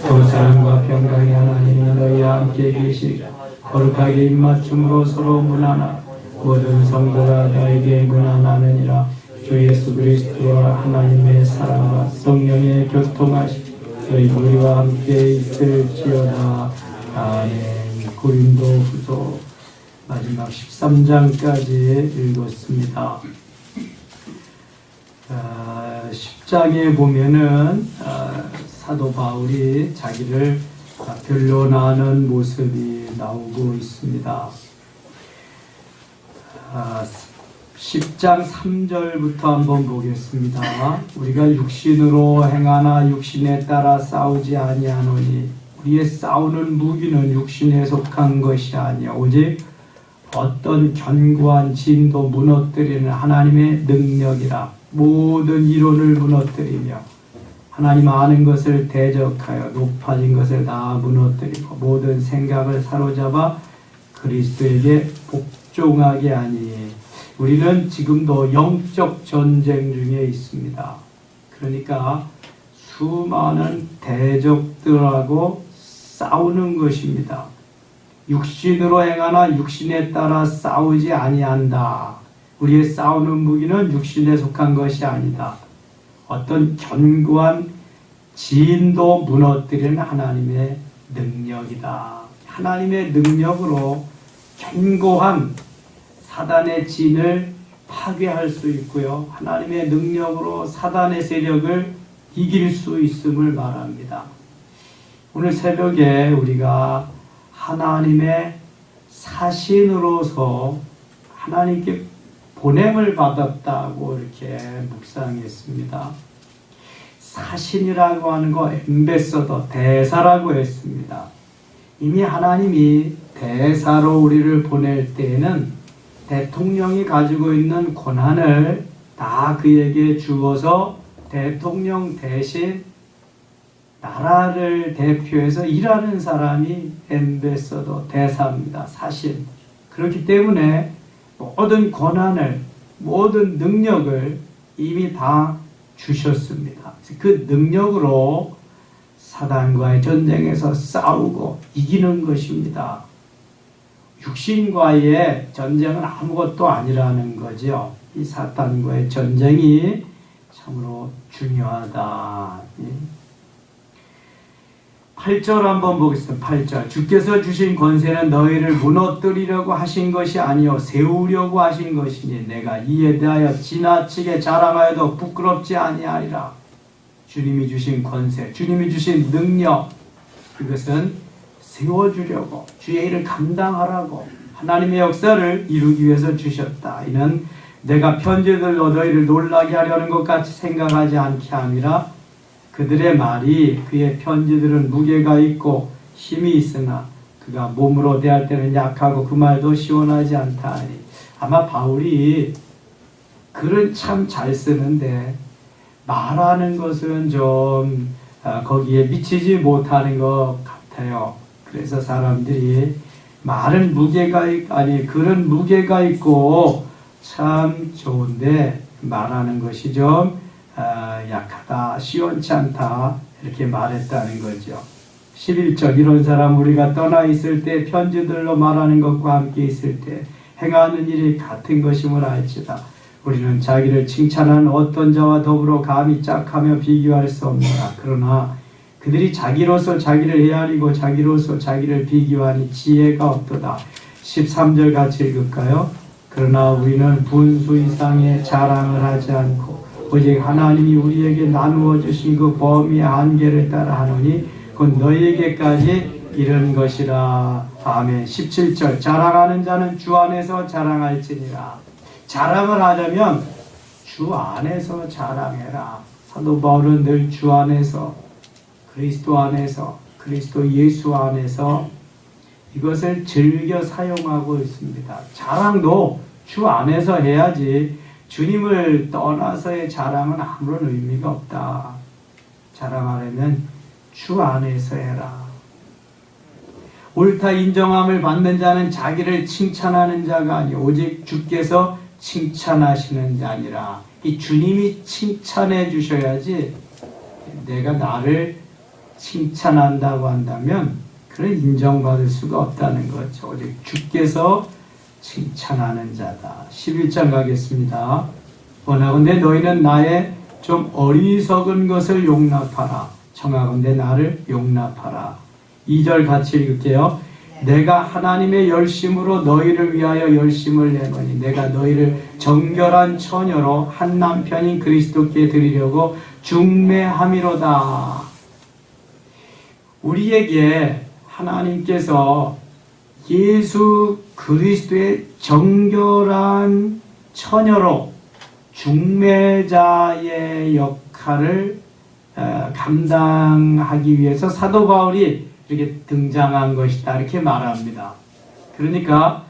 또 사랑과 평강이 하나님이 너희와 함께 계시리라. 거룩하게 입맞춤으로 서로 문하나 모든 성도가 너에게 문안하느니라. 주 예수 그리스도와 하나님의 사랑과 성령의 교통하심 너희 우리와 함께 있을지어다. 아멘. 고린도후서 마지막 13장까지 읽었습니다. 10장에 보면은 사도 바울이 자기를 변론하는 모습이 나오고 있습니다. 10장 3절부터 한번 보겠습니다. 우리가 육신으로 행하나 육신에 따라 싸우지 아니하노니 우리의 싸우는 무기는 육신에 속한 것이 아니야 오직 어떤 견고한 진도 무너뜨리는 하나님의 능력이라. 모든 이론을 무너뜨리며 하나님 아는 것을 대적하여 높아진 것을 다 무너뜨리고 모든 생각을 사로잡아 그리스도에게 복종하게 하니. 우리는 지금도 영적 전쟁 중에 있습니다. 그러니까 수많은 대적들하고 싸우는 것입니다. 육신으로 행하나 육신에 따라 싸우지 아니한다. 우리의 싸우는 무기는 육신에 속한 것이 아니다. 어떤 견고한 진도 무너뜨리는 하나님의 능력이다. 하나님의 능력으로 견고한 사단의 진을 파괴할 수 있고요. 하나님의 능력으로 사단의 세력을 이길 수 있음을 말합니다. 오늘 새벽에 우리가 하나님의 사신으로서 하나님께 보냄을 받았다고 이렇게 묵상했습니다. 사신이라고 하는 거 엠베서더, 대사라고 했습니다. 이미 하나님이 대사로 우리를 보낼 때에는 대통령이 가지고 있는 권한을 다 그에게 주어서 대통령 대신 나라를 대표해서 일하는 사람이 엠베서더, 대사입니다. 사신. 그렇기 때문에 모든 권한을, 모든 능력을 이미 다 주셨습니다. 그 능력으로 사단과의 전쟁에서 싸우고 이기는 것입니다. 육신과의 전쟁은 아무것도 아니라는 거죠. 이 사탄과의 전쟁이 참으로 중요하다. 8절 한번 보겠습니다. 8절. 주께서 주신 권세는 너희를 무너뜨리려고 하신 것이 아니요 세우려고 하신 것이니 내가 이에 대하여 지나치게 자랑하여도 부끄럽지 아니하리라. 주님이 주신 권세, 주님이 주신 능력, 그것은 세워주려고, 주의 일을 감당하라고 하나님의 역사를 이루기 위해서 주셨다. 이는 내가 편지들로 너희를 놀라게 하려는 것 같이 생각하지 않게 함이라. 그들의 말이 그의 편지들은 무게가 있고 힘이 있으나 그가 몸으로 대할 때는 약하고 그 말도 시원하지 않다 하니. 아마 바울이 글은 참 잘 쓰는데 말하는 것은 좀 거기에 미치지 못하는 것 같아요. 그래서 사람들이 말은 글은 무게가 있고 참 좋은데 말하는 것이 좀 약하다, 시원치 않다 이렇게 말했다는 거죠. 11절. 이런 사람 우리가 떠나 있을 때 편지들로 말하는 것과 함께 있을 때 행하는 일이 같은 것임을 알지다. 우리는 자기를 칭찬하는 어떤 자와 더불어 감히 짝하며 비교할 수 없노라. 그러나 그들이 자기로서 자기를 헤아리고 자기로서 자기를 비교하니 지혜가 없도다. 13절 같이 읽을까요? 그러나 우리는 분수 이상의 자랑을 하지 않고 오직 하나님이 우리에게 나누어 주신 그 범위의 한계를 따라 하노니 곧 너희에게까지 이른 것이라. 아멘. 17절. 자랑하는 자는 주 안에서 자랑할지니라. 자랑을 하려면 주 안에서 자랑해라. 사도 바울은 늘 주 안에서, 그리스도 안에서, 그리스도 예수 안에서 이것을 즐겨 사용하고 있습니다. 자랑도 주 안에서 해야지 주님을 떠나서의 자랑은 아무런 의미가 없다. 자랑하려면 주 안에서 해라. 옳다 인정함을 받는 자는 자기를 칭찬하는 자가 아니오 오직 주께서 칭찬하시는 자니라. 이 주님이 칭찬해 주셔야지 내가 나를 칭찬한다고 한다면 그를 인정받을 수가 없다는 거죠. 오직 주께서 칭찬하는 자다. 11장 가겠습니다. 원하건대 너희는 나의 좀 어리석은 것을 용납하라. 청하건대 나를 용납하라. 2절 같이 읽을게요. 내가 하나님의 열심으로 너희를 위하여 열심을 내노니 내가 너희를 정결한 처녀로 한 남편인 그리스도께 드리려고 중매함이로다. 우리에게 하나님께서 예수 그리스도의 정결한 처녀로 중매자의 역할을 감당하기 위해서 사도 바울이 이렇게 등장한 것이다 이렇게 말합니다. 그러니까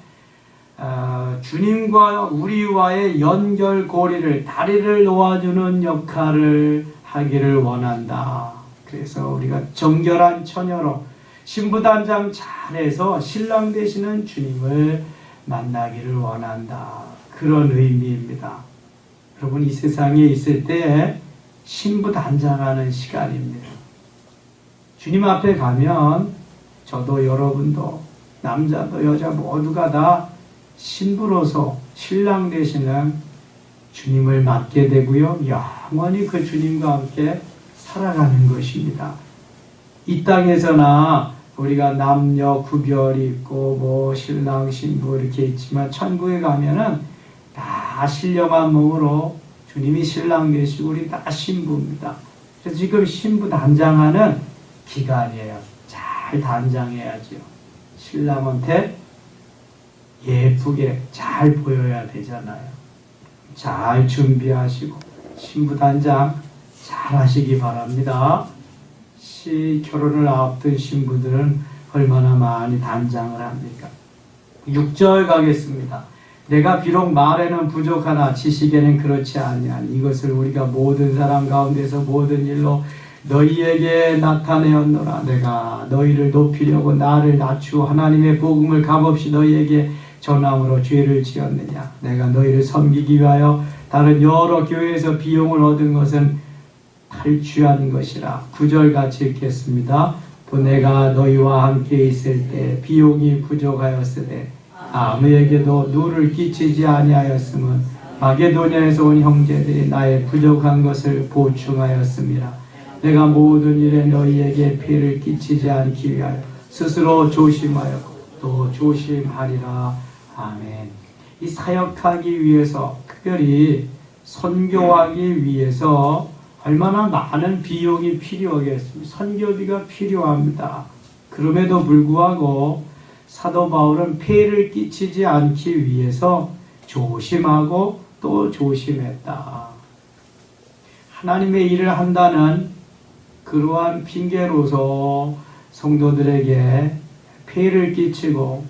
주님과 우리와의 연결고리를 다리를 놓아주는 역할을 하기를 원한다. 그래서 우리가 정결한 처녀로 신부단장 잘해서 신랑 되시는 주님을 만나기를 원한다. 그런 의미입니다. 여러분 이 세상에 있을 때 신부단장하는 시간입니다. 주님 앞에 가면 저도 여러분도 남자도 여자 모두가 다 신부로서 신랑 되시는 주님을 맞게 되고요. 영원히 그 주님과 함께 살아가는 것입니다. 이 땅에서나 우리가 남녀 구별이 있고 뭐 신랑 신부 이렇게 있지만 천국에 가면은 다 신령한 몸으로 주님이 신랑 되시고 우리 다 신부입니다. 그래서 지금 신부 단장하는 기간이에요. 잘 단장해야죠. 신랑한테 예쁘게 잘 보여야 되잖아요. 잘 준비하시고 신부 단장 잘 하시기 바랍니다. 결혼을 앞둔 신부들은 얼마나 많이 단장을 합니까? 6절 가겠습니다. 내가 비록 말에는 부족하나 지식에는 그렇지 아니하니 이것을 우리가 모든 사람 가운데서 모든 일로 너희에게 나타내었노라. 내가 너희를 높이려고 나를 낮추어 하나님의 복음을 값없이 너희에게 전함으로 죄를 지었느냐. 내가 너희를 섬기기 위하여 다른 여러 교회에서 비용을 얻은 것은 탈취한 것이라. 9절 같이 읽겠습니다. 또 내가 너희와 함께 있을 때 비용이 부족하였으되 아무에게도 누를 끼치지 아니하였음은 마게도냐에서 온 형제들이 나의 부족한 것을 보충하였습니다. 내가 모든 일에 너희에게 피해를 끼치지 않기 위하여 스스로 조심하여 또 조심하리라. 아멘. 이 사역하기 위해서 특별히 선교하기 위해서 얼마나 많은 비용이 필요하겠습니까? 선교비가 필요합니다. 그럼에도 불구하고 사도 바울은 폐해를 끼치지 않기 위해서 조심하고 또 조심했다. 하나님의 일을 한다는 그러한 핑계로서 성도들에게 폐해를 끼치고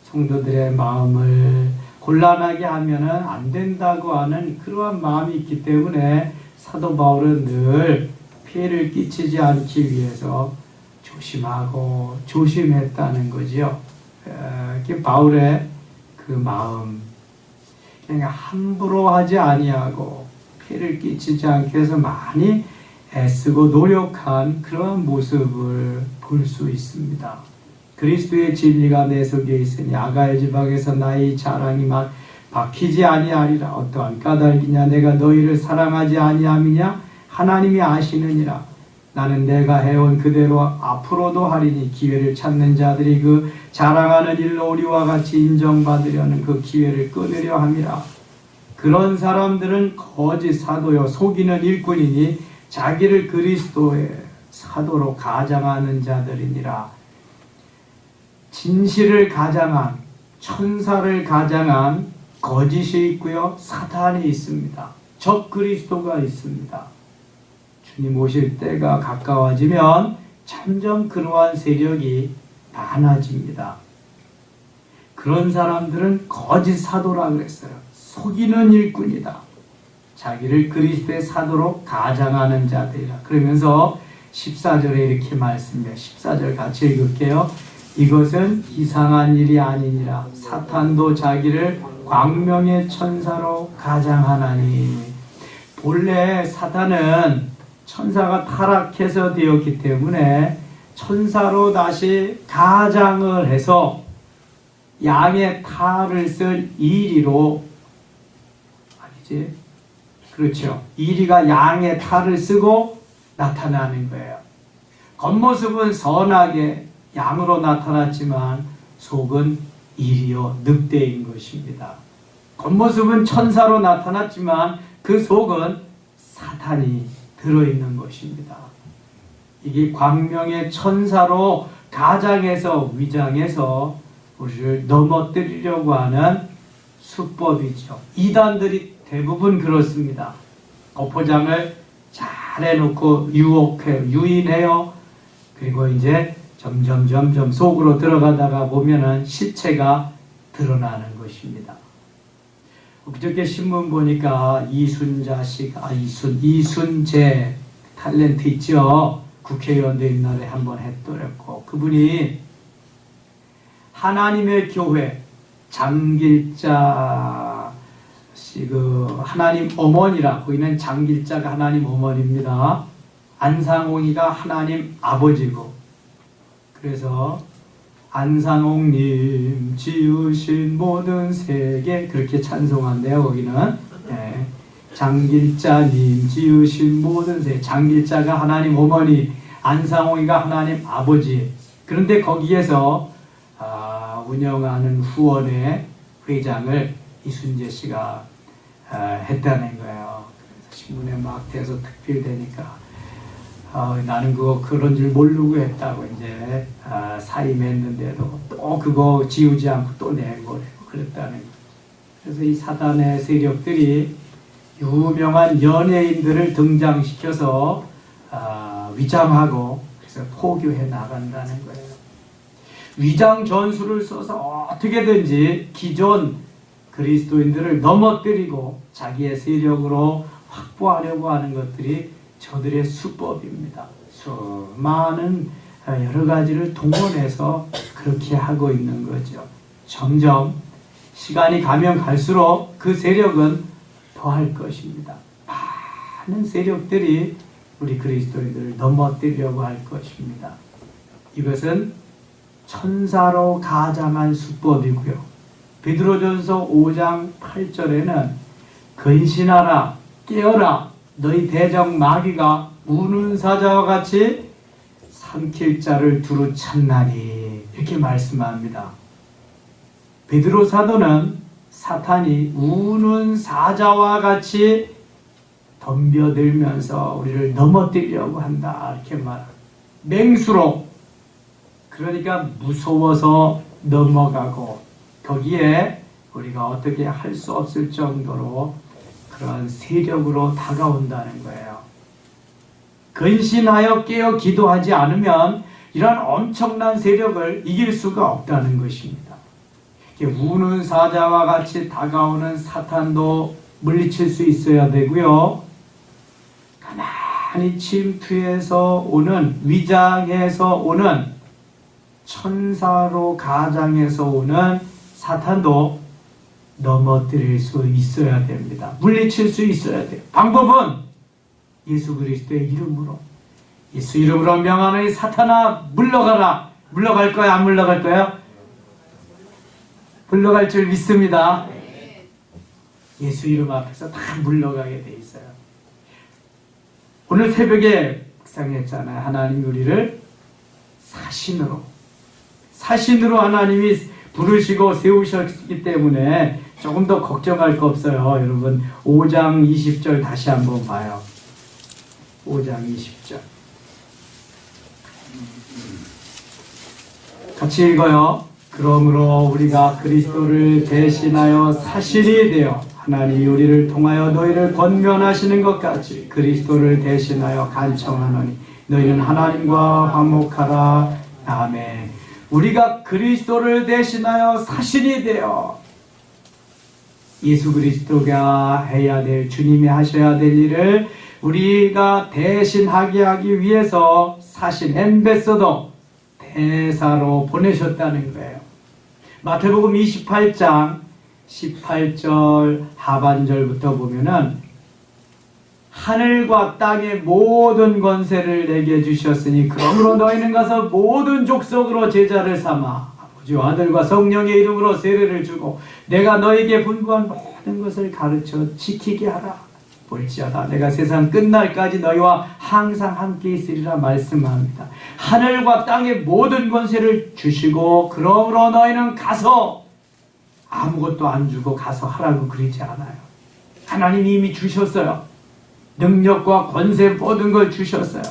성도들의 마음을 곤란하게 하면은 안 된다고 하는 그러한 마음이 있기 때문에 사도 바울은 늘 피해를 끼치지 않기 위해서 조심하고 조심했다는 거지요. 바울의 그 마음, 그냥 함부로 하지 아니하고 피해를 끼치지 않기 위해서 많이 애쓰고 노력한 그런 모습을 볼 수 있습니다. 그리스도의 진리가 내 속에 있으니 아가야 지방에서 나의 자랑이 막 박히지 아니하리라. 어떠한 까닭이냐. 내가 너희를 사랑하지 아니함이냐. 하나님이 아시느니라. 나는 내가 해온 그대로 앞으로도 하리니 기회를 찾는 자들이 그 자랑하는 일로 우리와 같이 인정받으려는 그 기회를 끊으려 함이라. 그런 사람들은 거짓 사도요 속이는 일꾼이니 자기를 그리스도의 사도로 가장하는 자들이니라. 진실을 가장한, 천사를 가장한 거짓이 있고요, 사탄이 있습니다. 적 그리스도가 있습니다. 주님 오실 때가 가까워지면 점점 그러한 세력이 많아집니다. 그런 사람들은 거짓 사도라 그랬어요. 속이는 일꾼이다. 자기를 그리스도의 사도로 가장하는 자들이라. 그러면서 14절에 이렇게 말씀해요. 14절 같이 읽을게요. 이것은 이상한 일이 아니니라. 사탄도 자기를 광명의 천사로 가장하나니. 본래 사탄은 천사가 타락해서 되었기 때문에 천사로 다시 가장을 해서 양의 탈을 쓸 이리로, 아니지? 그렇죠. 이리가 양의 탈을 쓰고 나타나는 거예요. 겉모습은 선하게 양으로 나타났지만 속은 이리요 늑대인 것입니다. 겉모습은 천사로 나타났지만 그 속은 사탄이 들어있는 것입니다. 이게 광명의 천사로 가장해서 위장해서 우리를 넘어뜨리려고 하는 수법이죠. 이단들이 대부분 그렇습니다. 거포장을 잘 해놓고 유인해요. 그리고 이제 점점 속으로 들어가다가 보면은 실체가 드러나는 것입니다. 그저께 신문 보니까 이순재 탤런트 있죠. 국회의원도 옛날에 한번 했더랬고, 그분이 하나님의 교회 장길자 씨, 하나님 어머니라, 거기는 장길자가 하나님 어머니입니다. 안상홍이가 하나님 아버지고, 그래서 안상홍님 지으신 모든 세계, 그렇게 찬송한대요. 거기는 장길자님 지으신 모든 세계, 장길자가 하나님 어머니, 안상홍이가 하나님 아버지. 그런데 거기에서 운영하는 후원의 회장을 이순재 씨가 했다는 거예요. 그래서 신문에 막 돼서 특필되니까 나는 그런 줄 모르고 했다고 이제 사임했는데도 또 그거 지우지 않고 또 내보내고 그랬다는 거예요. 그래서 이 사단의 세력들이 유명한 연예인들을 등장시켜서 위장하고 그래서 포교해 나간다는 거예요. 위장 전술을 써서 어떻게든지 기존 그리스도인들을 넘어뜨리고 자기의 세력으로 확보하려고 하는 것들이 저들의 수법입니다. 수많은 여러 가지를 동원해서 그렇게 하고 있는 거죠. 점점 시간이 가면 갈수록 그 세력은 더할 것입니다. 많은 세력들이 우리 그리스도인들을 넘어뜨리려고 할 것입니다. 이것은 천사로 가장한 수법이고요. 베드로전서 5장 8절에는 근신하라, 깨어라, 너희 대적 마귀가 우는 사자와 같이 삼킬 자를 두루 찾나니, 이렇게 말씀합니다. 베드로 사도는 사탄이 우는 사자와 같이 덤벼들면서 우리를 넘어뜨리려고 한다, 이렇게 말합니다. 맹수로, 그러니까 무서워서 넘어가고 거기에 우리가 어떻게 할 수 없을 정도로 그런 세력으로 다가온다는 거예요. 근신하여 깨어 기도하지 않으면 이런 엄청난 세력을 이길 수가 없다는 것입니다. 우는 사자와 같이 다가오는 사탄도 물리칠 수 있어야 되고요. 가만히 침투해서 오는, 위장해서 오는, 천사로 가장해서 오는 사탄도 넘어뜨릴 수 있어야 됩니다. 물리칠 수 있어야 돼요. 방법은 예수 그리스도의 이름으로, 예수 이름으로 명하노니 사탄아 물러가라. 물러갈 거야, 안 물러갈 거야? 물러갈 줄 믿습니다. 예수 이름 앞에서 다 물러가게 돼 있어요. 오늘 새벽에 묵상했잖아요. 하나님 우리를 사신으로 하나님이 부르시고 세우셨기 때문에 조금 더 걱정할 거 없어요. 여러분 5장 20절 다시 한번 봐요. 5장 20절 같이 읽어요. 그러므로 우리가 그리스도를 대신하여 사신이 되어 하나님이 우리를 통하여 너희를 권면하시는 것 같이 그리스도를 대신하여 간청하노니 너희는 하나님과 화목하라. 아멘. 우리가 그리스도를 대신하여 사신이 되어 예수 그리스도가 해야 될, 주님이 하셔야 될 일을 우리가 대신하게 하기 위해서 사신, 엠베서더, 대사로 보내셨다는 거예요. 마태복음 28장 18절 하반절부터 보면은 하늘과 땅의 모든 권세를 내게 주셨으니 그러므로 너희는 가서 모든 족속으로 제자를 삼아 아버지와 아들과 성령의 이름으로 세례를 주고 내가 너에게 분부한 모든 것을 가르쳐 지키게 하라. 볼지어다 내가 세상 끝날까지 너희와 항상 함께 있으리라 말씀합니다. 하늘과 땅의 모든 권세를 주시고 그러므로 너희는 가서 아무것도 안 주고 가서 하라고 그러지 않아요. 하나님이 이미 주셨어요. 능력과 권세 모든 걸 주셨어요.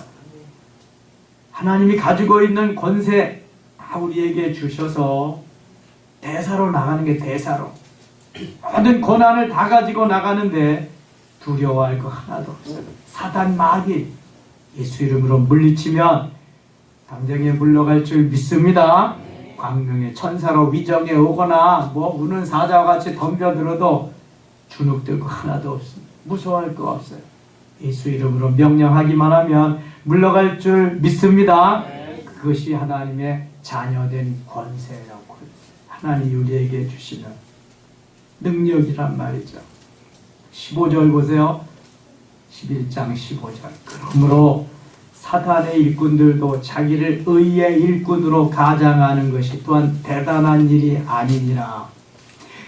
하나님이 가지고 있는 권세 다 우리에게 주셔서 대사로 나가는 게 대사로 모든 고난을 다 가지고 나가는데 두려워할 거 하나도 없어요. 사단 마귀 예수 이름으로 물리치면 당장에 물러갈 줄 믿습니다. 광명의 천사로 위정에 오거나 뭐 우는 사자와 같이 덤벼들어도 주눅들 거 하나도 없습니다. 무서워할 거 없어요. 예수 이름으로 명령하기만 하면 물러갈 줄 믿습니다. 그것이 하나님의 자녀된 권세라고 하나님이 우리에게 주시는 능력이란 말이죠. 15절 보세요. 11장 15절. 그러므로 사탄의 일꾼들도 자기를 의의 일꾼으로 가장하는 것이 또한 대단한 일이 아니니라.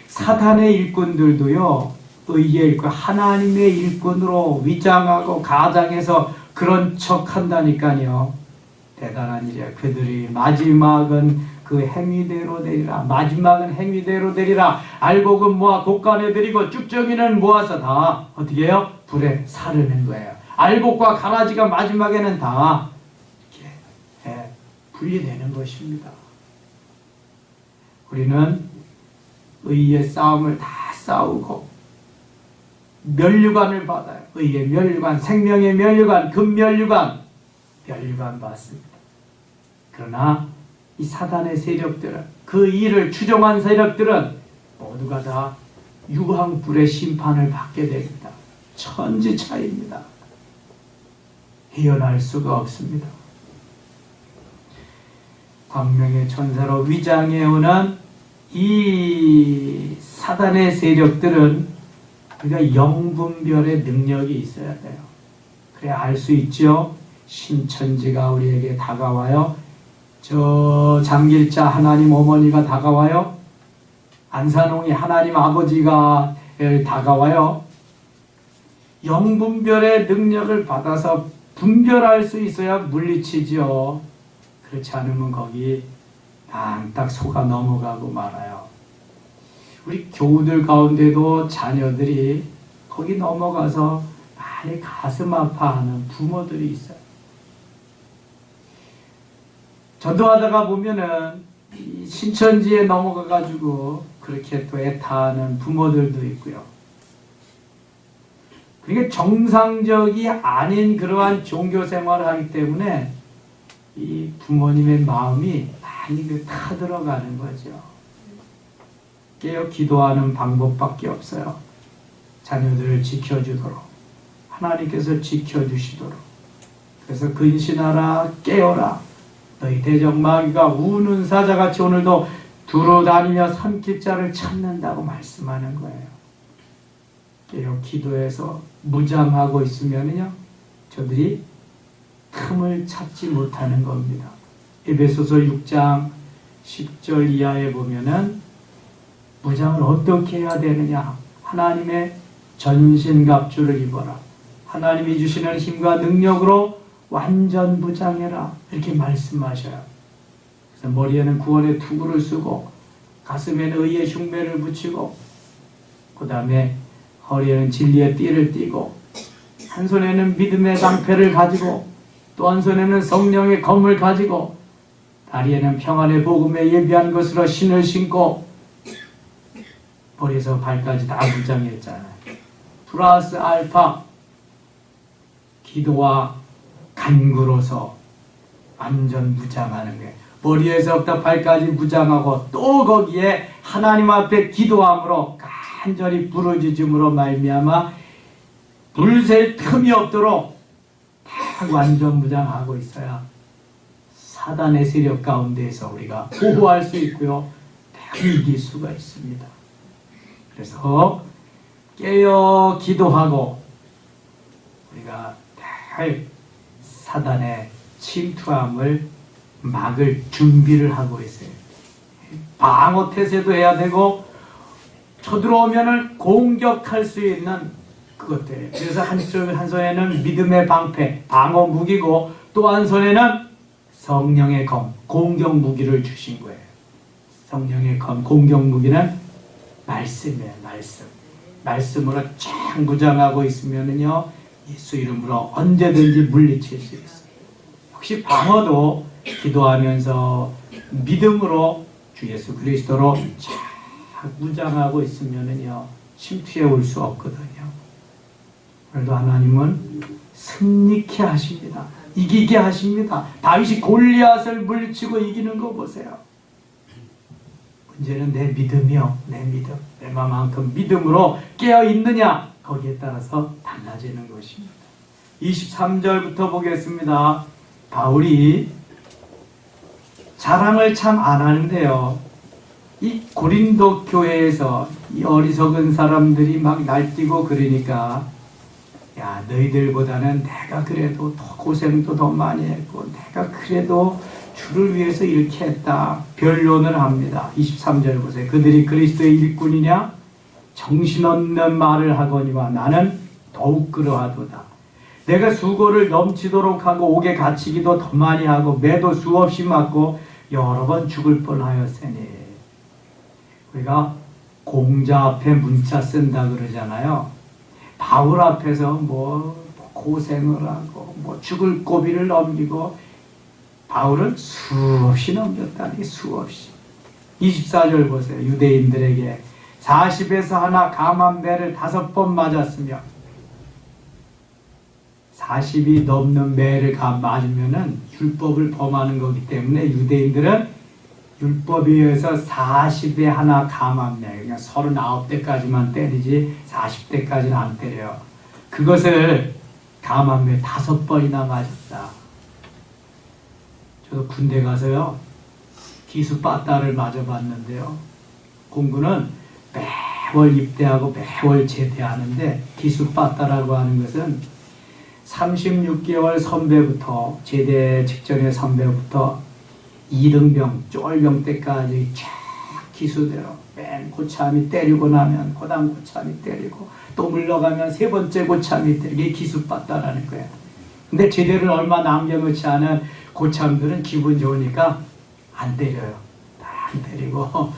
사탄의 일꾼들도요, 의의 일꾼, 하나님의 일꾼으로 위장하고 가장해서 그런 척 한다니까요. 대단한 일이야. 그들이 마지막은 그 행위대로 되리라. 마지막은 행위대로 되리라. 알곡은 모아 곡간에 들이고 쭉정이는 모아서 다 어떻게 해요? 불에 사르는 거예요. 알곡과 가라지가 마지막에는 다 이렇게 분리되는 것입니다. 우리는 의의 싸움을 다 싸우고 멸류관을 받아요. 의의 멸류관, 생명의 멸류관, 금멸류관, 멸류관 받습니다. 그러나 이 사단의 세력들은, 그 일을 추종한 세력들은 모두가 다 유황불의 심판을 받게 됩니다. 천지차이입니다. 헤어날 수가 없습니다. 광명의 천사로 위장해오는 이 사단의 세력들은 우리가 영분별의 능력이 있어야 돼요. 그래야 알 수 있죠. 신천지가 우리에게 다가와요. 저 장길자 하나님 어머니가 다가와요. 안산홍이 하나님 아버지가 다가와요. 영분별의 능력을 받아서 분별할 수 있어야 물리치죠. 그렇지 않으면 거기 딱 속아 넘어가고 말아요. 우리 교우들 가운데도 자녀들이 거기 넘어가서 많이 가슴 아파하는 부모들이 있어요. 전도하다가 보면은 이 신천지에 넘어가가지고 그렇게 또 애타하는 부모들도 있고요. 그러니까 정상적이 아닌 그러한 종교 생활을 하기 때문에 이 부모님의 마음이 많이 타들어가는 거죠. 깨어 기도하는 방법밖에 없어요. 자녀들을 지켜주도록, 하나님께서 지켜주시도록. 그래서 근신하라, 깨어라. 너희 대적마귀가 우는 사자같이 오늘도 두루다니며 삼킬자를 찾는다고 말씀하는 거예요. 깨어 기도해서 무장하고 있으면요, 저들이 틈을 찾지 못하는 겁니다. 에베소서 6장 10절 이하에 보면은 무장을 어떻게 해야 되느냐? 하나님의 전신갑주를 입어라. 하나님이 주시는 힘과 능력으로 완전 무장해라. 이렇게 말씀하셔요. 그래서 머리에는 구원의 투구를 쓰고 가슴에는 의의 흉배를 붙이고 그 다음에 허리에는 진리의 띠를 띠고 한 손에는 믿음의 방패를 가지고 또 한 손에는 성령의 검을 가지고 다리에는 평안의 복음에 예비한 것으로 신을 신고 머리에서 발까지 다 무장했잖아요. 플러스 알파 기도와 간구로서 완전 무장하는 거예요. 머리에서부터 발까지 무장하고 또 거기에 하나님 앞에 기도함으로 간절히 부르짖음으로 말미암아 불셀 틈이 없도록 다 완전 무장하고 있어야 사단의 세력 가운데에서 우리가 보호할 수 있고요, 이길 수가 있습니다. 그래서 깨어 기도하고 우리가 늘 사단의 침투함을 막을 준비를 하고 있어요. 방어 태세도 해야 되고 쳐들어오면은 공격할 수 있는 그것들. 그래서 한 손에는 믿음의 방패, 방어 무기고 또 한 손에는 성령의 검, 공격 무기를 주신 거예요. 성령의 검, 공격 무기는 말씀이에요. 말씀으로 쫙 무장하고 있으면은요, 예수 이름으로 언제든지 물리칠 수 있어요. 혹시 방어도 기도하면서 믿음으로 주 예수 그리스도로 쫙 무장하고 있으면은요, 침투해 올 수 없거든요. 오늘도 하나님은 승리케 하십니다. 이기게 하십니다. 다윗이 골리앗을 물리치고 이기는 거 보세요. 문제는 내 믿음이요. 내 믿음. 얼마만큼 믿음으로 깨어 있느냐, 거기에 따라서 달라지는 것입니다. 23절부터 보겠습니다. 바울이 자랑을 참 안 하는데요. 이 고린도 교회에서 이 어리석은 사람들이 막 날뛰고 그러니까, 야, 너희들보다는 내가 그래도 더 고생도 더 많이 했고 내가 그래도 주를 위해서 이렇게 했다, 변론을 합니다. 23절 보세요. 그들이 그리스도의 일꾼이냐? 정신없는 말을 하거니와 나는 더욱 그러하도다. 내가 수고를 넘치도록 하고 옥에 갇히기도 더 많이 하고 매도 수없이 맞고 여러 번 죽을 뻔하였으니. 우리가 공자 앞에 문자 쓴다 그러잖아요. 바울 앞에서 뭐 고생을 하고 뭐 죽을 고비를 넘기고, 바울은 수없이 넘겼다는 게 수없이. 24절 보세요. 유대인들에게 40에서 하나 감한 매를 5번 맞았으며, 40이 넘는 매를 맞으면은 율법을 범하는 거기 때문에 유대인들은 율법에 의해서 40에 하나 감한 매, 그냥 39대까지만 때리지 40대까지는 안 때려요. 그것을 감한 매 5번이나 맞았다. 저도 군대 가서요, 기수 빠따를 맞아봤는데요. 공군은 매월 입대하고 매월 제대하는데, 기수 빠따라고 하는 것은 36개월 선배부터, 제대 직전의 선배부터 2등병, 쫄병 때까지 쫙 기수대로 맨 고참이 때리고 나면 고당 고참이 때리고 또 물러가면 3번째 고참이 때리고, 이게 기수 빠따라는 거예요. 근데 제대를 얼마 남겨놓지 않은 고참들은 기분 좋으니까 안 때려요. 안 때리고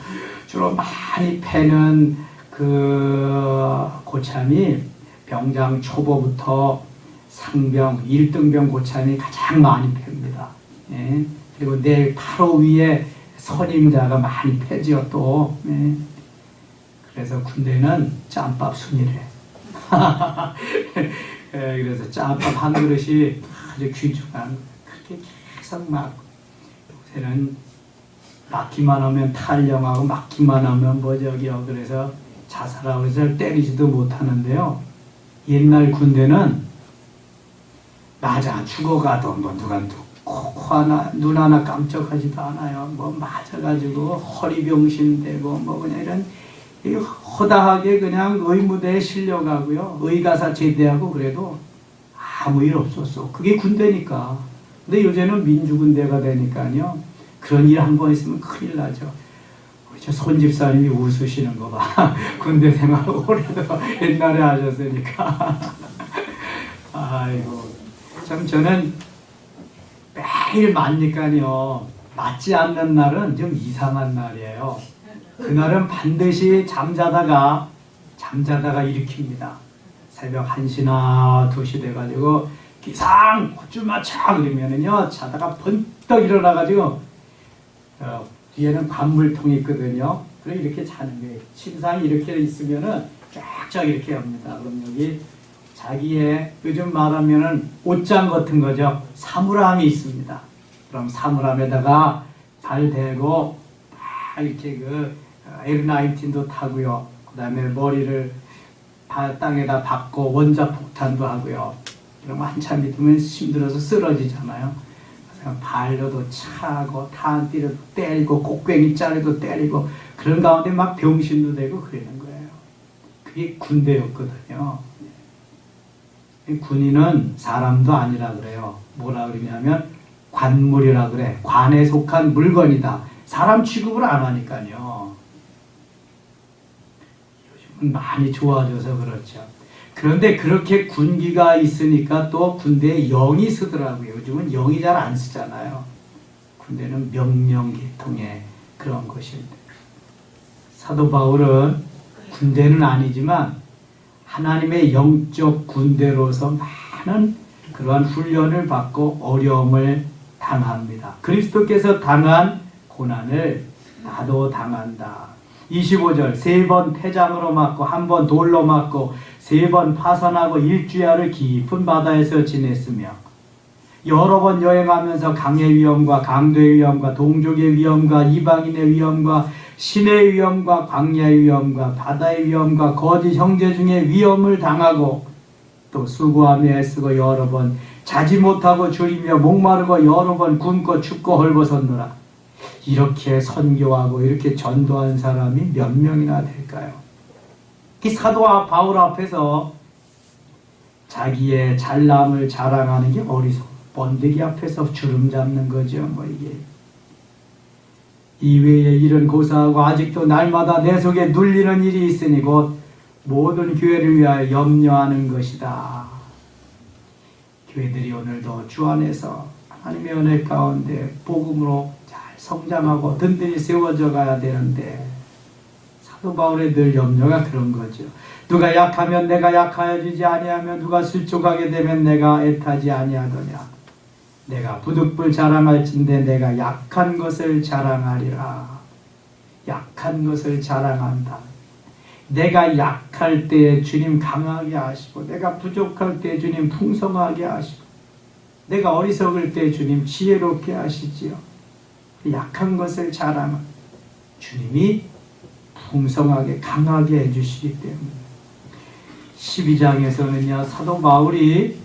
주로 많이 패는 그 고참이 병장 초보부터 상병, 1등병 고참이 가장 많이 팹니다. 예. 그리고 내일 바로 위에 선임자가 많이 패죠 또. 예. 그래서 군대는 짬밥 순이래. 예, 그래서 짬밥 한 그릇이 아주 귀중한, 그렇게 계속 막, 요새는 맞기만 하면 탈영하고 맞기만 하면 뭐 저기요, 그래서 자살하고 해서 때리지도 못하는데요. 옛날 군대는 맞아 죽어가도 뭐 누가 코 하나 눈 하나 깜짝하지도 않아요. 뭐 맞아가지고 허리병신 되고 뭐 그냥 이런 허다하게 그냥 의무대에 실려가고요. 의가사 제대하고 그래도 아무 일 없었어. 그게 군대니까. 근데 요새는 민주군대가 되니까요, 그런 일 한 번 있으면 큰일 나죠. 우리 저 손집사님이 웃으시는 거 봐. 군대 생활 오래도 옛날에 하셨으니까. 아이고, 참 저는 매일 맞니까요, 맞지 않는 날은 좀 이상한 날이에요. 그날은 반드시 잠자다가 일으킵니다. 새벽 1시나 2시 돼가지고 기상 고추 맞춰 그러면은요, 자다가 번떡 일어나가지고 뒤에는 관물통이 있거든요. 그럼 이렇게 자는 거예요. 침상이 이렇게 있으면은 쫙쫙 이렇게 합니다. 그럼 여기 자기의 요즘 말하면은 옷장 같은 거죠. 사물함이 있습니다. 그럼 사물함에다가 발 대고 다 이렇게 그 L19도 타고요. 그 다음에 머리를 땅에다 박고 원자폭탄도 하고요. 그러면 한참 있으면 힘들어서 쓰러지잖아요. 그래서 발로도 차고 탄띠로도 때리고 곡괭이 짜리도 때리고 그런 가운데 막 병신도 되고 그러는 거예요. 그게 군대였거든요. 군인은 사람도 아니라 그래요. 뭐라 그러냐면 관물이라 그래. 관에 속한 물건이다. 사람 취급을 안 하니까요. 요즘은 많이 좋아져서 그렇죠. 그런데 그렇게 군기가 있으니까 또 군대에 영이 쓰더라고요. 요즘은 영이 잘 안 쓰잖아요. 군대는 명령계통의 그런 것입니다. 사도 바울은 군대는 아니지만 하나님의 영적 군대로서 많은 그러한 훈련을 받고 어려움을 당합니다. 그리스도께서 당한 고난을 나도 당한다. 25절 3번 태장으로 맞고 1번 돌로 맞고 3번 파선하고 일주야를 깊은 바다에서 지냈으며 여러 번 여행하면서 강의 위험과 강도의 위험과 동족의 위험과 이방인의 위험과 신의 위험과 광야의 위험과 바다의 위험과 거짓 형제 중에 위험을 당하고 또 수고하며 애쓰고 여러 번 자지 못하고 줄이며 목마르고 여러 번 굶고 춥고 헐벗었노라. 이렇게 선교하고 이렇게 전도한 사람이 몇 명이나 될까요? 이 사도 바울 앞에서 자기의 잘남을 자랑하는 게 어리석어. 번데기 앞에서 주름 잡는 거죠. 뭐 이게 이외에 일은 고사하고 아직도 날마다 내 속에 눌리는 일이 있으니 곧 모든 교회를 위하여 염려하는 것이다. 교회들이 오늘도 주 안에서 하나님의 은혜 가운데 복음으로 잘 성장하고 든든히 세워져 가야 되는데 사도 바울의 늘 염려가 그런 거죠. 누가 약하면 내가 약하여지지 아니하며 누가 실족하게 되면 내가 애타지 아니하더냐. 내가 부득불 자랑할진대 내가 약한 것을 자랑하리라. 약한 것을 자랑한다. 내가 약할 때 주님 강하게 하시고 내가 부족할 때 주님 풍성하게 하시고 내가 어리석을 때 주님 지혜롭게 하시지요. 약한 것을 자랑한 주님이 풍성하게 강하게 해주시기 때문에 12장에서는요 사도 바울이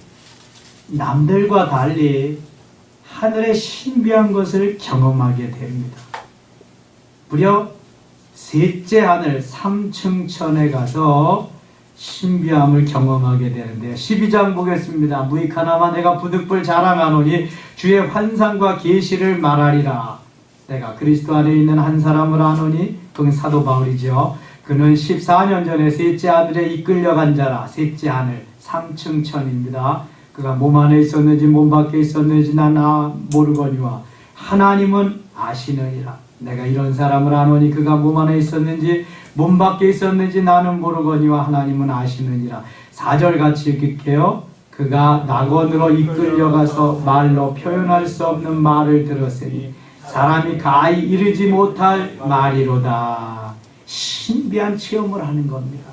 남들과 달리 하늘의 신비한 것을 경험하게 됩니다. 무려 셋째 하늘 3층천에 가서 신비함을 경험하게 되는데 12장 보겠습니다. 무익하나마 내가 부득불 자랑하노니 주의 환상과 계시를 말하리라. 내가 그리스도 안에 있는 한 사람을 아노니 그건 사도 바울이죠. 그는 14년 전에 셋째 하늘에 이끌려간 자라. 셋째 하늘 3층천입니다. 그가 몸 안에 있었는지 몸 밖에 있었는지 난 모르거니와 하나님은 아시느니라. 내가 이런 사람을 아노니 그가 몸 안에 있었는지 몸 밖에 있었는지 나는 모르거니와 하나님은 아시느니라. 4절 같이 읽을게요. 그가 낙원으로 이끌려가서 말로 표현할 수 없는 말을 들었으니 사람이 가히 이르지 못할 말이로다. 신비한 체험을 하는 겁니다.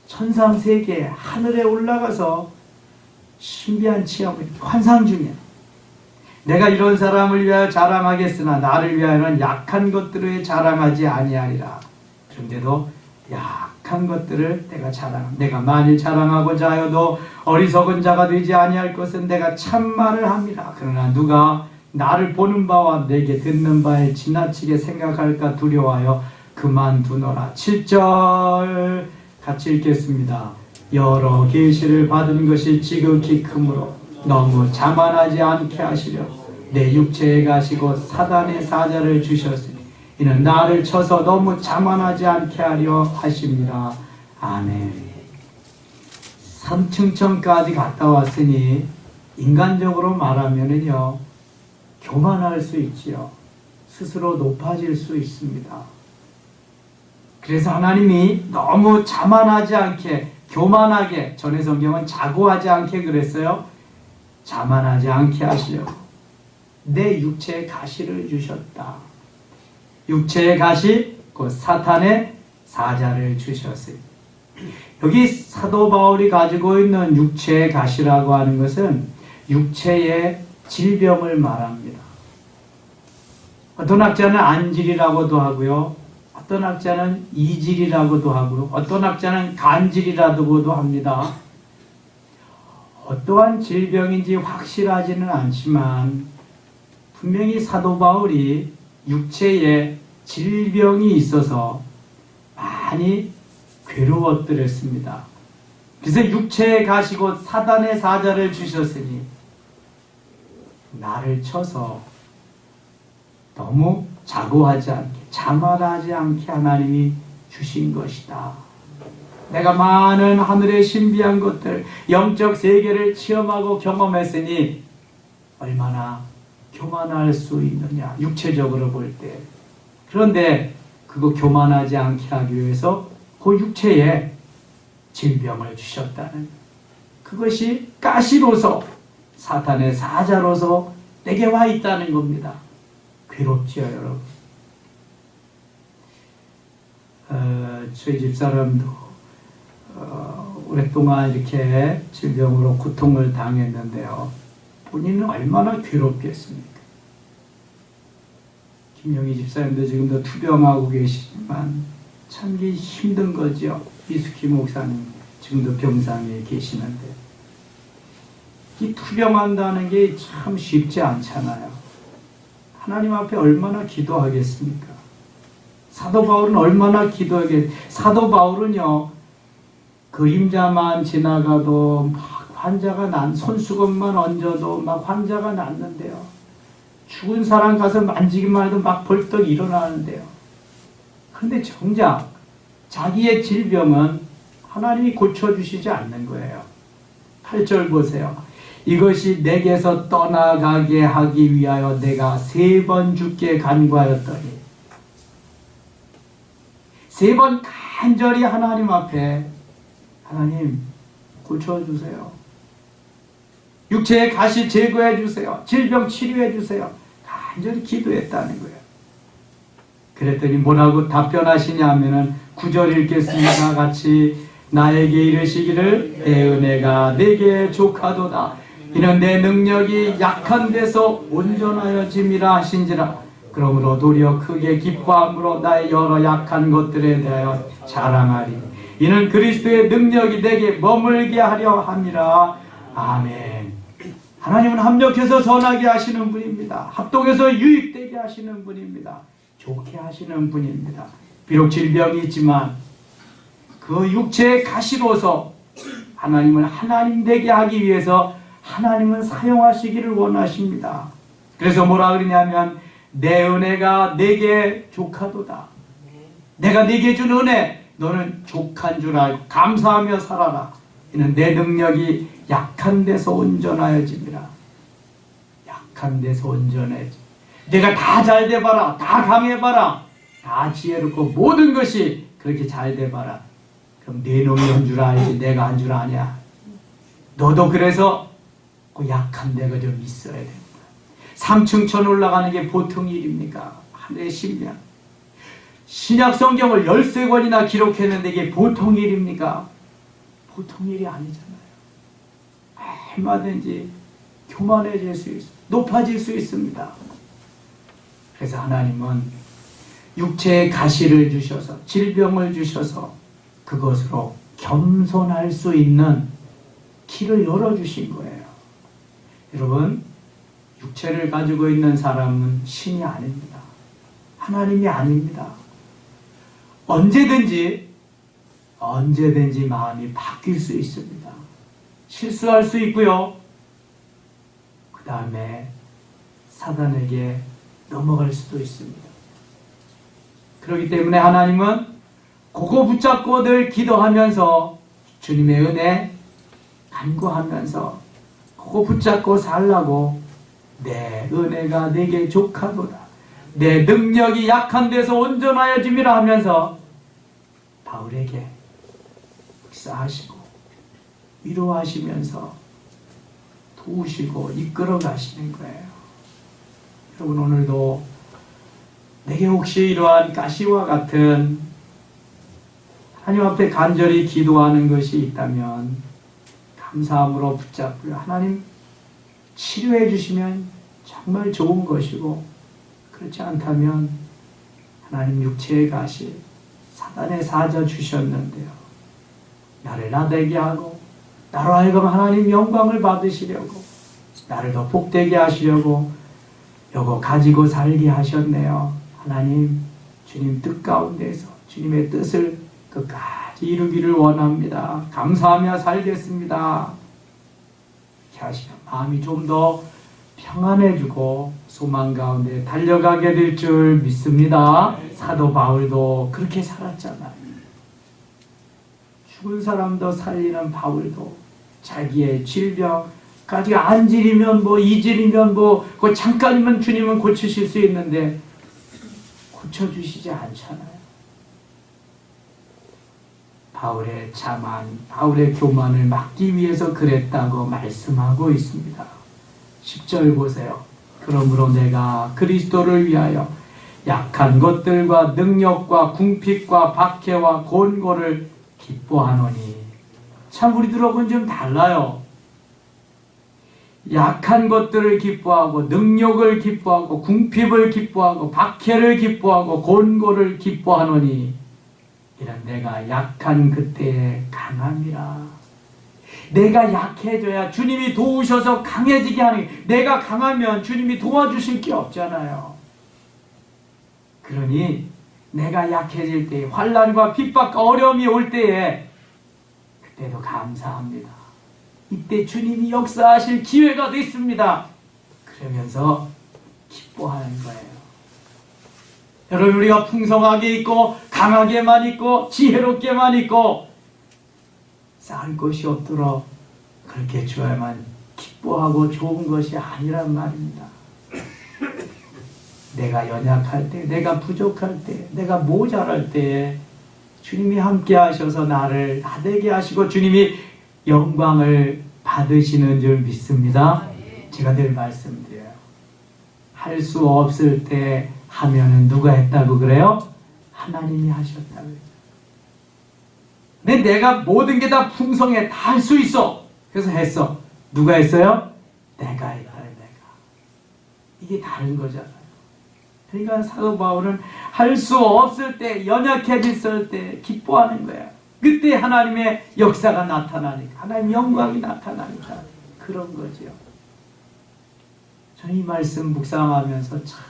천상세계 하늘에 올라가서 신비한 체험을 환상 중에 내가 이런 사람을 위하여 자랑하겠으나 나를 위하여는 약한 것들을 자랑하지 아니하리라. 그런데도 약한 것들을 내가 내가 만일 자랑하고자 하여도 어리석은 자가 되지 아니할 것은 내가 참말을 합니다. 그러나 누가 나를 보는 바와 내게 듣는 바에 지나치게 생각할까 두려워하여 그만두노라. 7절 같이 읽겠습니다. 여러 계시를 받은 것이 지극히 크므로 너무 자만하지 않게 하시려 내 육체에 가시고 사단의 사자를 주셨으니 이는 나를 쳐서 너무 자만하지 않게 하려 하십니다. 아멘. 3층천까지 갔다 왔으니 인간적으로 말하면은요 교만할 수 있지요. 스스로 높아질 수 있습니다. 그래서 하나님이 너무 자만하지 않게 교만하게 전에 성경은 자고하지 않게 그랬어요. 자만하지 않게 하시려고 내 육체에 가시를 주셨다. 육체의 가시 곧 사탄의 사자를 주셨어요. 여기 사도 바울이 가지고 있는 육체의 가시라고 하는 것은 육체의 질병을 말합니다. 어떤 학자는 안질이라고도 하고요. 어떤 학자는 이질이라고도 하고요. 어떤 학자는 간질이라고도 합니다. 어떠한 질병인지 확실하지는 않지만 분명히 사도 바울이 육체에 질병이 있어서 많이 괴로웠더랬습니다. 그래서 육체에 가시고 사단의 사자를 주셨으니 나를 쳐서 너무 자고하지 않게, 자만하지 않게 하나님이 주신 것이다. 내가 많은 하늘의 신비한 것들, 영적 세계를 체험하고 경험했으니 얼마나 교만할 수 있느냐, 육체적으로 볼 때. 그런데 그거 교만하지 않게 하기 위해서 그 육체에 질병을 주셨다는, 그것이 가시로서 사탄의 사자로서 내게 와 있다는 겁니다. 괴롭지요, 여러분. 저희 집사람도 오랫동안 이렇게 질병으로 고통을 당했는데요. 본인은 얼마나 괴롭겠습니까? 김영희 집사님도 지금도 투병하고 계시지만 참 힘든 거죠. 이숙희 목사님 지금도 병상에 계시는데, 이 투병한다는 게 참 쉽지 않잖아요. 하나님 앞에 얼마나 기도하겠습니까? 사도 바울은 얼마나 기도하겠. 사도 바울은요, 그림자만 지나가도 막 환자가 손수건만 얹어도 막 환자가 낫는데요. 죽은 사람 가서 만지기만 해도 막 벌떡 일어나는데요. 그런데 정작 자기의 질병은 하나님이 고쳐주시지 않는 거예요. 8절 보세요. 이것이 내게서 떠나가게 하기 위하여 내가 3번 주께 간구하였더니, 3번 간절히 하나님 앞에, 하나님 고쳐주세요. 육체의 가시 제거해 주세요. 질병 치료해 주세요. 간절히 기도했다는 거예요. 그랬더니 뭐라고 답변하시냐 하면은 9절 읽겠습니다. 같이. 나에게 이르시기를 내 은혜가 내게 족하도다. 이는 내 능력이 약한 데서 온전하여짐이라 하신지라. 그러므로 도리어 크게 기뻐함으로 나의 여러 약한 것들에 대하여 자랑하리. 이는 그리스도의 능력이 내게 머물게 하려 함이라. 아멘. 하나님은 합력해서 선하게 하시는 분입니다. 합동해서 유익되게 하시는 분입니다. 좋게 하시는 분입니다. 비록 질병이 있지만 그 육체의 가시로서 하나님을 하나님 되게 하기 위해서 하나님은 사용하시기를 원하십니다. 그래서 뭐라 그러냐면 내 은혜가 내게 족하도다. 내가 네게 준 은혜, 너는 족한 줄 알고 감사하며 살아라. 이는 내 능력이 약한 데서 온전하여집니다. 약한 데서 온전해지. 내가 다 잘 돼봐라, 다 강해봐라, 다 지혜롭고 모든 것이 그렇게 잘 돼봐라. 그럼 내 놈이 한 줄 알지 내가 한 줄 아냐? 너도 그래서 그 약한 데가 좀 있어야 됩니다. 3층천 올라가는 게 보통 일입니까? 하늘의 신비한 신약 성경을 13권이나 기록했는데 이게 보통 일입니까? 보통 일이 아니잖아요. 얼마든지 교만해질 수 있어요. 높아질 수 있습니다. 그래서 하나님은 육체의 가시를 주셔서, 질병을 주셔서 그것으로 겸손할 수 있는 길을 열어주신 거예요. 여러분, 육체를 가지고 있는 사람은 신이 아닙니다. 하나님이 아닙니다. 언제든지 마음이 바뀔 수 있습니다. 실수할 수 있고요. 그 다음에 사단에게 넘어갈 수도 있습니다. 그렇기 때문에 하나님은 그거 붙잡고 늘 기도하면서 주님의 은혜 간구하면서 그거 붙잡고 살라고 내 은혜가 내게 족하도다. 내 능력이 약한 데서 온전하여짐이라 하면서 바울에게 역사하시고 위로하시면서 도우시고 이끌어 가시는 거예요. 여러분, 오늘도 내게 혹시 이러한 가시와 같은 하나님 앞에 간절히 기도하는 것이 있다면 감사함으로 붙잡고요. 하나님 치료해 주시면 정말 좋은 것이고, 그렇지 않다면 하나님 육체의 가시, 사단의 사자 주셨는데요. 나를 나되게 하고 나로 하여금 하나님 영광을 받으시려고, 나를 더 복되게 하시려고 요거 가지고 살게 하셨네요. 하나님, 주님 뜻 가운데서 주님의 뜻을 끝까지 이루기를 원합니다. 감사하며 살겠습니다. 이렇게 하시면 마음이 좀 더 평안해지고 소망 가운데 달려가게 될 줄 믿습니다. 사도 바울도 그렇게 살았잖아요. 죽은 사람도 살리는 바울도 자기의 질병까지 안질이면 뭐 이질이면 뭐 그 잠깐이면 주님은 고치실 수 있는데 고쳐주시지 않잖아요. 바울의 자만, 바울의 교만을 막기 위해서 그랬다고 말씀하고 있습니다. 10절 보세요. 그러므로 내가 그리스도를 위하여 약한 것들과 능력과 궁핍과 박해와 곤고를 기뻐하노니. 참 우리들하고는 좀 달라요. 약한 것들을 기뻐하고 능력을 기뻐하고 궁핍을 기뻐하고 박해를 기뻐하고 곤고를 기뻐하노니 이런 내가 약한 그때에 강함이라. 내가 약해져야 주님이 도우셔서 강해지게 하는, 내가 강하면 주님이 도와주실 게 없잖아요. 그러니 내가 약해질 때, 환난과 핍박과 어려움이 올 때에 그때도 감사합니다. 이때 주님이 역사하실 기회가 됐습니다. 그러면서 기뻐하는 거예요. 여러분, 우리가 풍성하게 있고 강하게만 있고 지혜롭게만 있고 쌓을 것이 없도록 그렇게 줘야만 기뻐하고 좋은 것이 아니란 말입니다. 내가 연약할 때, 내가 부족할 때, 내가 모자랄 때에 주님이 함께 하셔서 나를 나되게 하시고 주님이 영광을 받으시는 줄 믿습니다. 제가 늘 말씀드려요. 할 수 없을 때 하면은 누가 했다고 그래요? 하나님이 하셨다고 그러죠. 근데 내가 모든 게 다 풍성해, 다 할 수 있어. 그래서 했어. 누가 했어요? 내가 했다, 내가. 이게 다른 거잖아요. 그러니까 사도 바울은 할 수 없을 때, 연약해졌을 때 기뻐하는 거야. 그때 하나님의 역사가 나타나니까, 하나님의 영광이 나타나니까 그런 거죠. 저는 이 말씀 묵상하면서 참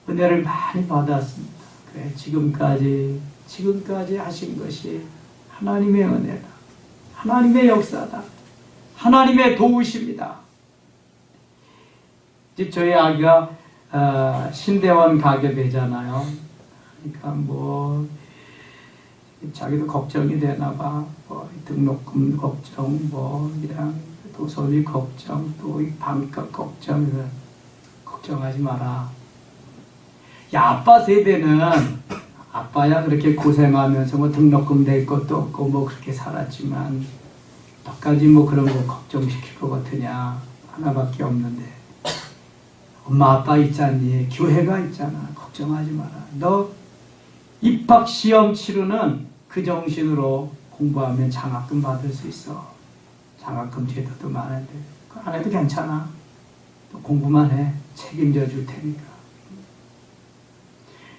은혜를 많이 받았습니다. 그래, 지금까지 하신 것이 하나님의 은혜다. 하나님의 역사다. 하나님의 도우십니다. 이제 저희 아기가 신대원 가게 되잖아요. 그러니까 뭐 자기도 걱정이 되나 봐. 뭐 등록금 걱정, 뭐 그냥 도서비 걱정, 또 이 방값 걱정. 걱정하지 마라. 야, 아빠 세대는 아빠야 그렇게 고생하면서 뭐 등록금 낼 것도 없고 뭐 그렇게 살았지만 너까지 뭐 그런 거 걱정시킬 것 같으냐. 하나밖에 없는데 엄마 아빠 있잖니. 교회가 있잖아. 걱정하지 마라. 너 입학시험 치르는 그 정신으로 공부하면 장학금 받을 수 있어. 장학금 제도도 많은데 그거 안 해도 괜찮아. 또 공부만 해. 책임져 줄 테니까.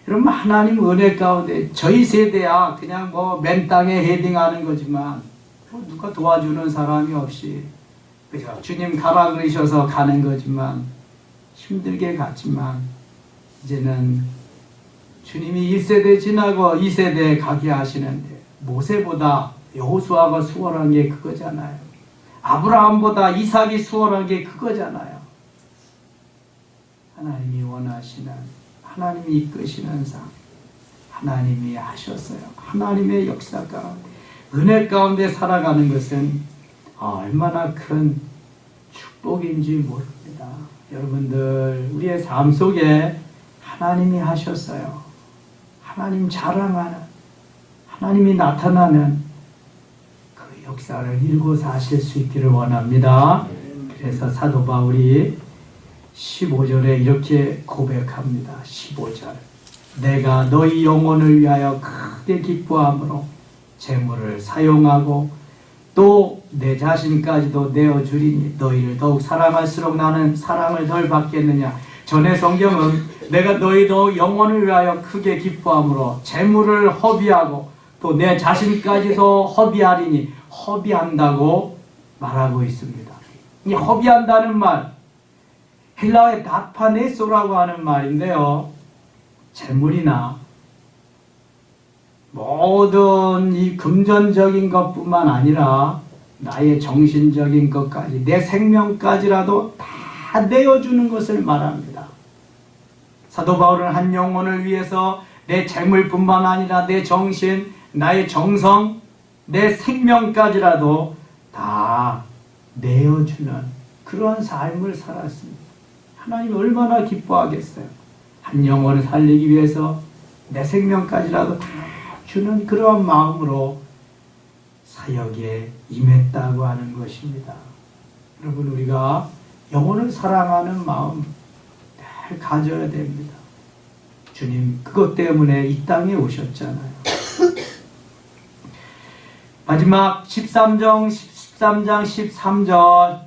여러분, 하나님 은혜 가운데 저희 세대야 그냥 뭐 맨 땅에 헤딩하는 거지만 뭐 누가 도와주는 사람이 없이 그죠? 주님 가라 그러셔서 가는 거지만 힘들게 갔지만 이제는 주님이 1세대 지나고 2세대 가게 하시는데 모세보다 여호수아가 수월한 게 그거잖아요. 아브라함보다 이삭이 수월한 게 그거잖아요. 하나님이 원하시는, 하나님이 이끄시는 삶, 하나님이 하셨어요. 하나님의 역사 가운데, 은혜 가운데 살아가는 것은 얼마나 큰 축복인지 모릅니다. 여러분들, 우리의 삶 속에 하나님이 하셨어요. 하나님 자랑하는, 하나님이 나타나는 그 역사를 일고 사실 수 있기를 원합니다. 그래서 사도 바울이 15절에 이렇게 고백합니다. 15절. 내가 너희 영혼을 위하여 크게 기뻐함으로 재물을 사용하고 또 내 자신까지도 내어주리니 너희를 더욱 사랑할수록 나는 사랑을 덜 받겠느냐. 전에 성경은 내가 너희도 영혼을 위하여 크게 기뻐함으로 재물을 허비하고 또 내 자신까지도 허비하리니 허비한다고 말하고 있습니다. 이 허비한다는 말, 헬라어의 나파네소라고 하는 말인데요. 재물이나 모든 이 금전적인 것뿐만 아니라 나의 정신적인 것까지, 내 생명까지라도 다 내어주는 것을 말합니다. 사도 바울은 한 영혼을 위해서 내 재물뿐만 아니라 내 정신, 나의 정성, 내 생명까지라도 다 내어주는 그런 삶을 살았습니다. 하나님 얼마나 기뻐하겠어요. 한 영혼을 살리기 위해서 내 생명까지라도 다 주는 그런 마음으로 사역에 임했다고 하는 것입니다. 여러분, 우리가 영혼을 사랑하는 마음 늘 가져야 됩니다. 주님 그것 때문에 이 땅에 오셨잖아요. 마지막 13장 13절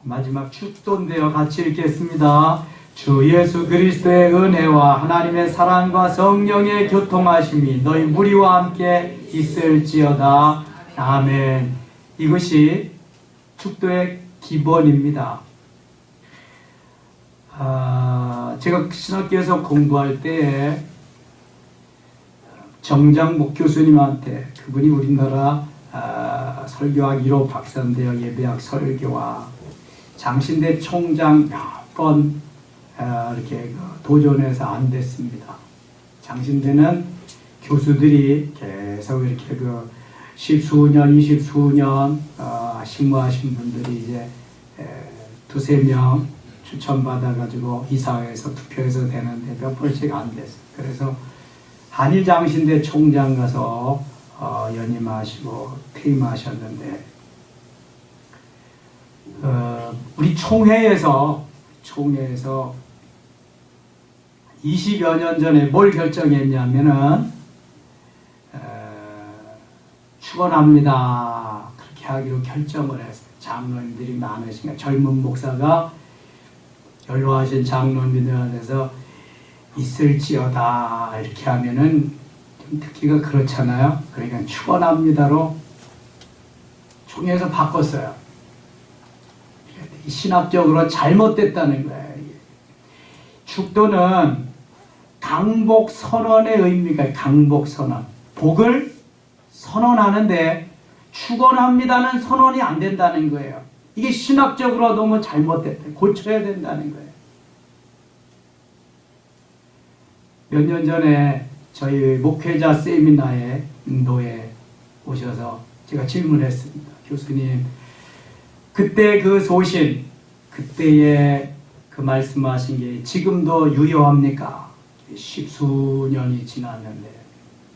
마지막 축도인데요. 같이 읽겠습니다. 주 예수 그리스도의 은혜와 하나님의 사랑과 성령의 교통하심이 너희 무리와 함께 있을지어다. 아멘. 이것이 축도의 기본입니다. 제가 신학교에서 공부할 때 정장목 교수님한테, 그분이 우리나라 설교학 1호 박사인데요. 예배학 설교와 장신대 총장 몇 번 이렇게 도전해서 안 됐습니다. 장신대는 교수들이 계속 이렇게 십수년, 이십수년 식무하신 분들이 이제 두세 명 추천받아가지고 이사회에서 투표해서 되는데 몇 번씩 안 됐어요. 그래서 한일장신대 총장 가서 연임하시고 퇴임하셨는데, 우리 총회에서 20여 년 전에 뭘 결정했냐면은 축원합니다. 그렇게 하기로 결정을 했어요. 장로님들이 많으시니까 젊은 목사가 연로하신 장로님들한테서 있을지어다 이렇게 하면은 좀 듣기가 그렇잖아요. 그러니까 축원합니다로 총회에서 바꿨어요. 신학적으로 잘못됐다는 거예요. 축도는 강복 선언의 의미가, 강복 선언, 복을 선언하는데 축원합니다는 선언이 안 된다는 거예요. 이게 신학적으로 너무 잘못됐다. 고쳐야 된다는 거예요. 몇 년 전에 저희 목회자 세미나에 인도에 오셔서 제가 질문했습니다. 교수님, 그때 그 소신, 그때의 그 말씀하신 게 지금도 유효합니까? 십수년이 지났는데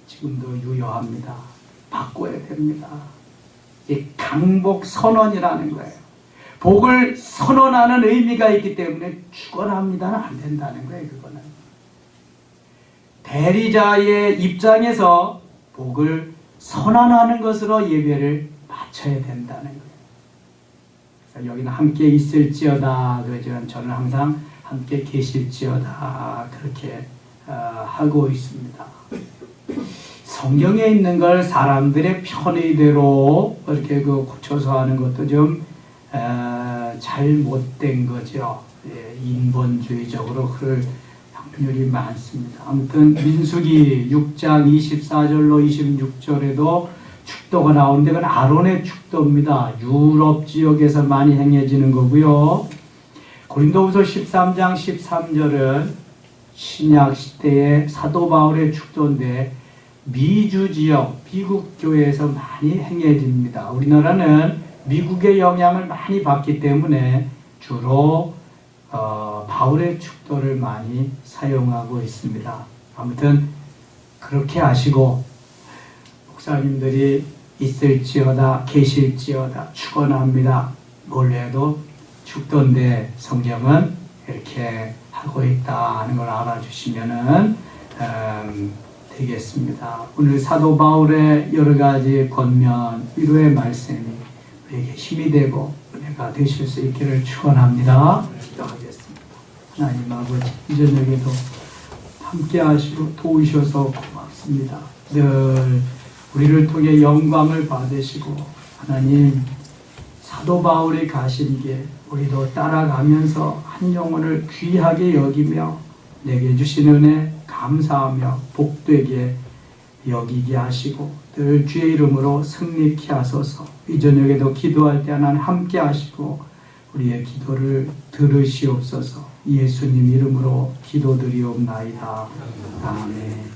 지금도 유효합니다. 바꿔야 됩니다. 이 강복 선언이라는 거예요. 복을 선언하는 의미가 있기 때문에 축원합니다는 안 된다는 거예요. 그거는 대리자의 입장에서 복을 선언하는 것으로 예배를 마쳐야 된다는 거예요. 그래서 여기는 함께 있을지어다. 저는 항상 함께 계실지어다. 그렇게 하고 있습니다. 성경에 있는 걸 사람들의 편의대로 이렇게 고쳐서 하는 것도 좀 잘못된 거죠. 인본주의적으로 그럴 확률이 많습니다. 아무튼 민수기 6장 24절로 26절에도 축도가 나오는데 그건 아론의 축도입니다. 유럽 지역에서 많이 행해지는 거고요. 고린도후서 13장 13절은 신약 시대의 사도 바울의 축도인데 미주 지역, 미국 교회에서 많이 행해집니다. 우리나라는 미국의 영향을 많이 받기 때문에 주로 바울의 축도를 많이 사용하고 있습니다. 아무튼 그렇게 하시고 목사님들이 있을지어다, 계실지어다, 축원합니다. 몰래도 축도인데 성경은 이렇게 하고 있다 하는 걸 알아주시면은 되겠습니다. 오늘 사도 바울의 여러 가지 권면, 위로의 말씀이 우리에게 힘이 되고 은혜가 되실 수 있기를 축원합니다. 기도하겠습니다. 하나님 아버지, 이 저녁에도 함께 하시고 도우셔서 고맙습니다. 늘 우리를 통해 영광을 받으시고 하나님 사도 바울이 가신 길 우리도 따라가면서 한 영혼을 귀하게 여기며 내게 주신 은혜 감사하며 복되게 여기게 하시고 늘 주의 이름으로 승리케 하소서. 이 저녁에도 기도할 때 하나님 함께 하시고 우리의 기도를 들으시옵소서. 예수님 이름으로 기도드리옵나이다. 아멘.